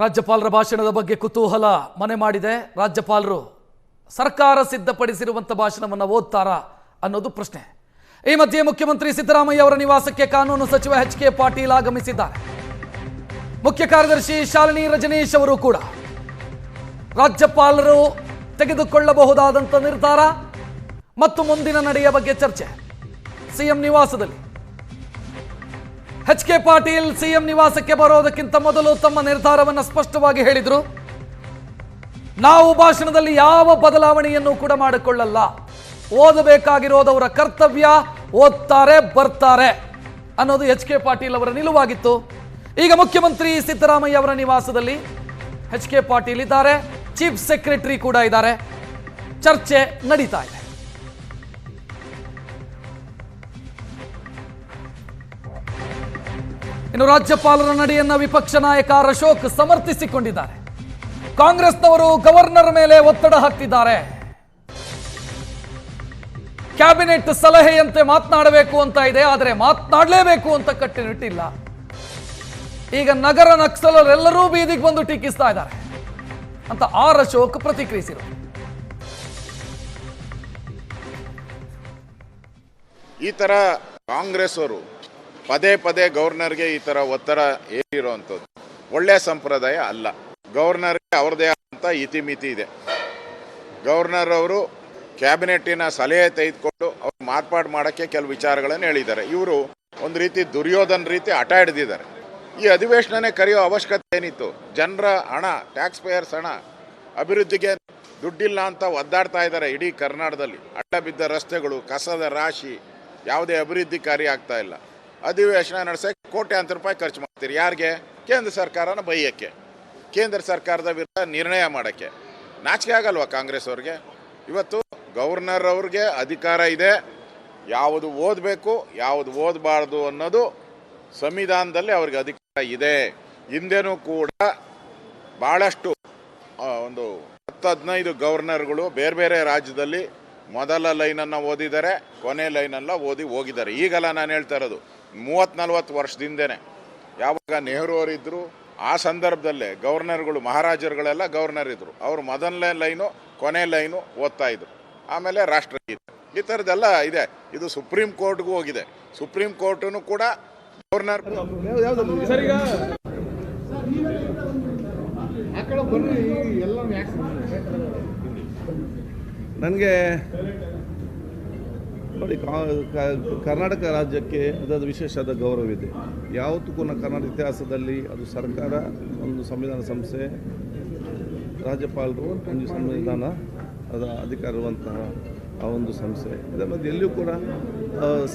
ರಾಜ್ಯಪಾಲರ ಭಾಷಣದ ಬಗ್ಗೆ ಕುತೂಹಲ ಮನೆ ಮಾಡಿದೆ. ರಾಜ್ಯಪಾಲರು ಸರ್ಕಾರ ಸಿದ್ಧಪಡಿಸಿರುವಂತ ಭಾಷಣವನ್ನು ಓದ್ತಾರಾ ಅನ್ನೋದು ಪ್ರಶ್ನೆ. ಈ ಮಧ್ಯೆ ಮುಖ್ಯಮಂತ್ರಿ ಸಿದ್ದರಾಮಯ್ಯ ಅವರ ನಿವಾಸಕ್ಕೆ ಕಾನೂನು ಸಚಿವ ಎಚ್.ಕೆ. ಪಾಟೀಲ್ ಆಗಮಿಸಿದ್ದಾರೆ. ಮುಖ್ಯ ಕಾರ್ಯದರ್ಶಿ ಶಾಲಿನಿ ರಜನೀಶ್ ಅವರು ಕೂಡ ರಾಜ್ಯಪಾಲರು ತೆಗೆದುಕೊಳ್ಳಬಹುದಾದಂಥ ನಿರ್ಧಾರ ಮತ್ತು ಮುಂದಿನ ನಡೆಯ ಬಗ್ಗೆ ಚರ್ಚೆ. ಸಿಎಂ ನಿವಾಸದಲ್ಲಿ ಎಚ್.ಕೆ. ಪಾಟೀಲ್ ಸಿಎಂ ನಿವಾಸಕ್ಕೆ ಬರೋದಕ್ಕಿಂತ ಮೊದಲು ತಮ್ಮ ನಿರ್ಧಾರವನ್ನು ಸ್ಪಷ್ಟವಾಗಿ ಹೇಳಿದರು. ನಾವು ಭಾಷಣದಲ್ಲಿ ಯಾವ ಬದಲಾವಣೆಯನ್ನು ಕೂಡ ಮಾಡಿಕೊಳ್ಳಲ್ಲ, ಓದಬೇಕಾಗಿರೋದವರ ಕರ್ತವ್ಯ, ಓದ್ತಾರೆ ಬರ್ತಾರೆ ಅನ್ನೋದು ಎಚ್.ಕೆ. ಪಾಟೀಲ್ ಅವರ ನಿಲುವಾಗಿತ್ತು. ಈಗ ಮುಖ್ಯಮಂತ್ರಿ ಸಿದ್ದರಾಮಯ್ಯ ಅವರ ನಿವಾಸದಲ್ಲಿ ಎಚ್.ಕೆ. ಪಾಟೀಲ್ ಇದ್ದಾರೆ, ಚೀಫ್ ಸೆಕ್ರೆಟರಿ ಕೂಡ ಇದ್ದಾರೆ. ಚರ್ಚೆ ನಡೀತಾ ಇದೆ. ಇನ್ನು ರಾಜ್ಯಪಾಲರ ನಡೆಯನ್ನ ವಿಪಕ್ಷ ನಾಯಕ ಅಶೋಕ್ ಸಮರ್ಥಿಸಿಕೊಂಡಿದ್ದಾರೆ. ಕಾಂಗ್ರೆಸ್ನವರು ಗವರ್ನರ್ ಮೇಲೆ ಒತ್ತಡ ಹಾಕ್ತಿದ್ದಾರೆ. ಕ್ಯಾಬಿನೆಟ್ ಸಲಹೆಯಂತೆ ಮಾತನಾಡಬೇಕು ಅಂತ ಇದೆ, ಆದರೆ ಮಾತನಾಡಲೇಬೇಕು ಅಂತ ಕಟ್ಟುನಿಟ್ಟಿಲ್ಲ. ಈಗ ನಗರ ನಕ್ಸಲರೆಲ್ಲರೂ ಬೀದಿಗೆ ಬಂದು ಟೀಕಿಸ್ತಾ ಇದ್ದಾರೆ ಅಂತ ಅಶೋಕ್ ಪ್ರತಿಕ್ರಿಯಿಸಿದರು. ಈ ತರ ಕಾಂಗ್ರೆಸ್ ಅವರು ಪದೇ ಪದೇ ಗವರ್ನರ್ಗೆ ಈ ತರ ಒತ್ತಡ ಏರಿರುವಂಥದ್ದು ಒಳ್ಳೆಯ ಸಂಪ್ರದಾಯ ಅಲ್ಲ. ಗವರ್ನರ್ಗೆ ಅವ್ರದೇ ಆದಂಥ ಇತಿಮಿತಿ ಇದೆ. ಗವರ್ನರ್ ಅವರು ಕ್ಯಾಬಿನೆಟ್ಟಿನ ಸಲಹೆ ತೆಗೆದುಕೊಂಡು ಅವ್ರು ಮಾರ್ಪಾಡು ಮಾಡೋಕ್ಕೆ ಕೆಲವು ವಿಚಾರಗಳನ್ನು ಹೇಳಿದ್ದಾರೆ. ಇವರು ಒಂದು ರೀತಿ ದುರ್ಯೋಧನ ರೀತಿ ಹಠ ಹಿಡಿದಿದ್ದಾರೆ. ಈ ಅಧಿವೇಶನನೇ ಕರೆಯೋ ಅವಶ್ಯಕತೆ ಏನಿತ್ತು? ಜನರ ಹಣ, ಟ್ಯಾಕ್ಸ್ ಪೇಯರ್ಸ್ ಹಣ, ಅಭಿವೃದ್ಧಿಗೆ ದುಡ್ಡಿಲ್ಲ ಅಂತ ಒದ್ದಾಡ್ತಾ ಇದ್ದಾರೆ. ಇಡೀ ಕರ್ನಾಟಕದಲ್ಲಿ ಅಡ್ಡ ಬಿದ್ದ ರಸ್ತೆಗಳು, ಕಸದ ರಾಶಿ, ಯಾವುದೇ ಅಭಿವೃದ್ಧಿ ಕಾರ್ಯ ಆಗ್ತಾ ಇಲ್ಲ. ಅಧಿವೇಶನ ನಡೆಸೋಕ್ಕೆ ಕೋಟ್ಯಾಂತರ ರೂಪಾಯಿ ಖರ್ಚು ಮಾಡ್ತೀರಿ. ಯಾರಿಗೆ? ಕೇಂದ್ರ ಸರ್ಕಾರನ ಬೈಯಕ್ಕೆ, ಕೇಂದ್ರ ಸರ್ಕಾರದ ವಿರುದ್ಧ ನಿರ್ಣಯ ಮಾಡೋಕ್ಕೆ. ನಾಚಿಕೆ ಆಗಲ್ವಾ ಕಾಂಗ್ರೆಸ್ ಅವ್ರಿಗೆ? ಇವತ್ತು ಗವರ್ನರ್ ಅವ್ರಿಗೆ ಅಧಿಕಾರ ಇದೆ, ಯಾವುದು ಓದಬೇಕು ಯಾವುದು ಓದಬಾರ್ದು ಅನ್ನೋದು ಸಂವಿಧಾನದಲ್ಲಿ ಅವ್ರಿಗೆ ಅಧಿಕಾರ ಇದೆ. ಹಿಂದೆನೂ ಕೂಡ ಭಾಳಷ್ಟು ಒಂದು 10-15 ಗವರ್ನರ್ಗಳು ಬೇರೆ ಬೇರೆ ರಾಜ್ಯದಲ್ಲಿ ಮೊದಲ ಲೈನನ್ನು ಓದಿದ್ದಾರೆ, ಕೊನೆ ಲೈನೆಲ್ಲ ಓದಿ ಹೋಗಿದ್ದಾರೆ. ಈಗಲ್ಲ ನಾನು ಹೇಳ್ತಾ ಇರೋದು 30-40 ವರ್ಷದಿಂದನೇ. ಯಾವಾಗ ನೆಹರು ಅವರಿದ್ದರು ಆ ಸಂದರ್ಭದಲ್ಲೇ ಗವರ್ನರ್ಗಳು, ಮಹಾರಾಜರುಗಳೆಲ್ಲ ಗವರ್ನರ್ ಇದ್ದರು. ಅವರು ಮೊದಲನೇ ಲೈನು ಕೊನೆ ಲೈನು ಓದ್ತಾ ಇದ್ರು. ಆಮೇಲೆ ರಾಷ್ಟ್ರಗೀತೆ, ಈ ಥರದ್ದೆಲ್ಲ ಇದೆ. ಇದು ಸುಪ್ರೀಂ ಕೋರ್ಟ್ಗೂ ಹೋಗಿದೆ. ಸುಪ್ರೀಂ ಕೋರ್ಟೂ ಕೂಡ ಗವರ್ನರ್ ನನಗೆ ನೋಡಿ, ಕರ್ನಾಟಕ ರಾಜ್ಯಕ್ಕೆ ಅದರ ವಿಶೇಷವಾದ ಗೌರವವಿದೆ. ಯಾವತ್ತೂ ಕರ್ನಾಟಕ ಇತಿಹಾಸದಲ್ಲಿ ಅದು ಸರ್ಕಾರ, ಒಂದು ಸಂವಿಧಾನ ಸಂಸ್ಥೆ, ರಾಜ್ಯಪಾಲರು, ಒಂದು ಸಂವಿಧಾನ ಅದರ ಅಧಿಕಾರ ಇರುವಂತಹ ಆ ಒಂದು ಸಂಸ್ಥೆ, ಇದರ ಮಧ್ಯೆ ಎಲ್ಲಿಯೂ ಕೂಡ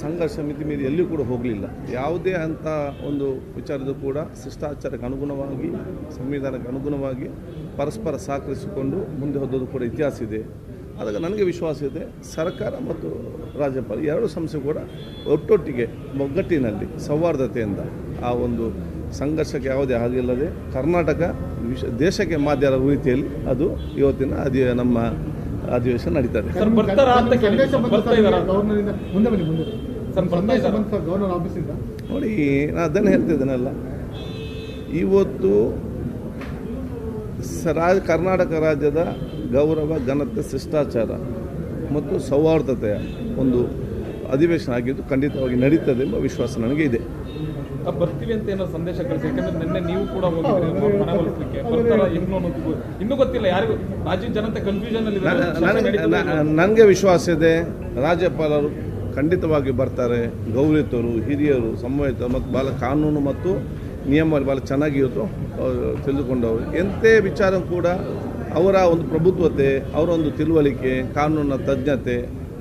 ಸಂಘರ್ಷ ಮಿತಿ ಮೀರಿ ಎಲ್ಲಿಯೂ ಕೂಡ ಹೋಗಲಿಲ್ಲ. ಯಾವುದೇ ಅಂಥ ಒಂದು ವಿಚಾರದ ಕೂಡ ಶಿಷ್ಟಾಚಾರಕ್ಕೆ ಅನುಗುಣವಾಗಿ, ಸಂವಿಧಾನಕ್ಕೆ ಅನುಗುಣವಾಗಿ ಪರಸ್ಪರ ಸಹಕರಿಸಿಕೊಂಡು ಮುಂದೆ ಹೋದದ್ದು ಕೂಡ ಇತಿಹಾಸ ಇದೆ. ಆದಾಗ ನನಗೆ ವಿಶ್ವಾಸ ಇದೆ, ಸರ್ಕಾರ ಮತ್ತು ರಾಜ್ಯಪಾಲ ಎರಡು ಸಂಸ್ಥೆ ಕೂಡ ಒಟ್ಟೊಟ್ಟಿಗೆ ಒಗ್ಗಟ್ಟಿನಲ್ಲಿ ಸೌಹಾರ್ದತೆಯಿಂದ ಆ ಒಂದು ಸಂಘರ್ಷಕ್ಕೆ ಯಾವುದೇ ಆಗಿಲ್ಲದೆ ಕರ್ನಾಟಕ ದೇಶಕ್ಕೆ ಮಾದರಿಯಾದ ರೀತಿಯಲ್ಲಿ ಅದು ಇವತ್ತಿನ ನಮ್ಮ ಅಧಿವೇಶನ ನಡೀತದೆ. ನೋಡಿ, ನಾನು ಅದನ್ನು ಹೇಳ್ತಿದ್ದೇನಲ್ಲ, ಇವತ್ತು ಕರ್ನಾಟಕ ರಾಜ್ಯದ ಗೌರವ, ಘನತೆ, ಶಿಷ್ಟಾಚಾರ ಮತ್ತು ಸೌಹಾರ್ದತೆಯ ಒಂದು ಅಧಿವೇಶನ ಆಗಿದ್ದು ಖಂಡಿತವಾಗಿ ನಡೀತದೆ ಎಂಬ ವಿಶ್ವಾಸ ನನಗೆ ಇದೆ. ಬರ್ತೀವಿ ಅಂತ ಏನೋ ಸಂದೇಶ ಕಳಿಸಿ, ಯಾಕಂದ್ರೆ ನಿನ್ನೆ ನೀವು ಕೂಡ ಹೋಗಿದ್ರಿ ಮನವೊಲಿಸಲಿಕ್ಕೆ, ಬರ್ತಾರ ಇನ್ನೂ ಗೊತ್ತಿಲ್ಲ ಯಾರಿಗೂ. ರಾಜ್ಯ ಜನತೆ ಕನ್ಫ್ಯೂಷನ್ ಅಲ್ಲಿ. ನನಗೆ ವಿಶ್ವಾಸ ಇದೆ, ರಾಜ್ಯಪಾಲರು ಖಂಡಿತವಾಗಿ ಬರ್ತಾರೆ. ಗೌರವಿತರು, ಹಿರಿಯರು, ಸಂವಹಿತರು ಮತ್ತು ಕಾನೂನು ಮತ್ತು ನಿಯಮ ಭಾಳ ಚೆನ್ನಾಗಿ ಇವತ್ತು ತಿಳಿದುಕೊಂಡವರು. ಎಂಥೇ ವಿಚಾರ ಕೂಡ ಅವರ ಒಂದು ಪ್ರಭುತ್ವತೆ, ಅವರ ಒಂದು ತಿಳುವಳಿಕೆ, ಕಾನೂನಿನ ತಜ್ಞತೆ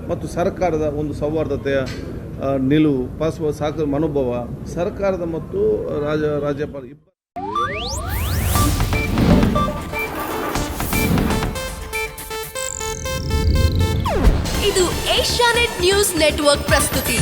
ಮತ್ತು ಸರ್ಕಾರದ ಒಂದು ಸೌಹಾರ್ದತೆಯ ನಿಲುವು, ಪರಸ್ಪರ ಸಹಕಾರ ಮನೋಭಾವ ಸರ್ಕಾರದ ಮತ್ತು ರಾಜ್ಯಪಾಲ ಇದು ಏಷ್ಯಾನೆಟ್ ನ್ಯೂಸ್ ನೆಟ್ವರ್ಕ್ ಪ್ರಸ್ತುತಿ.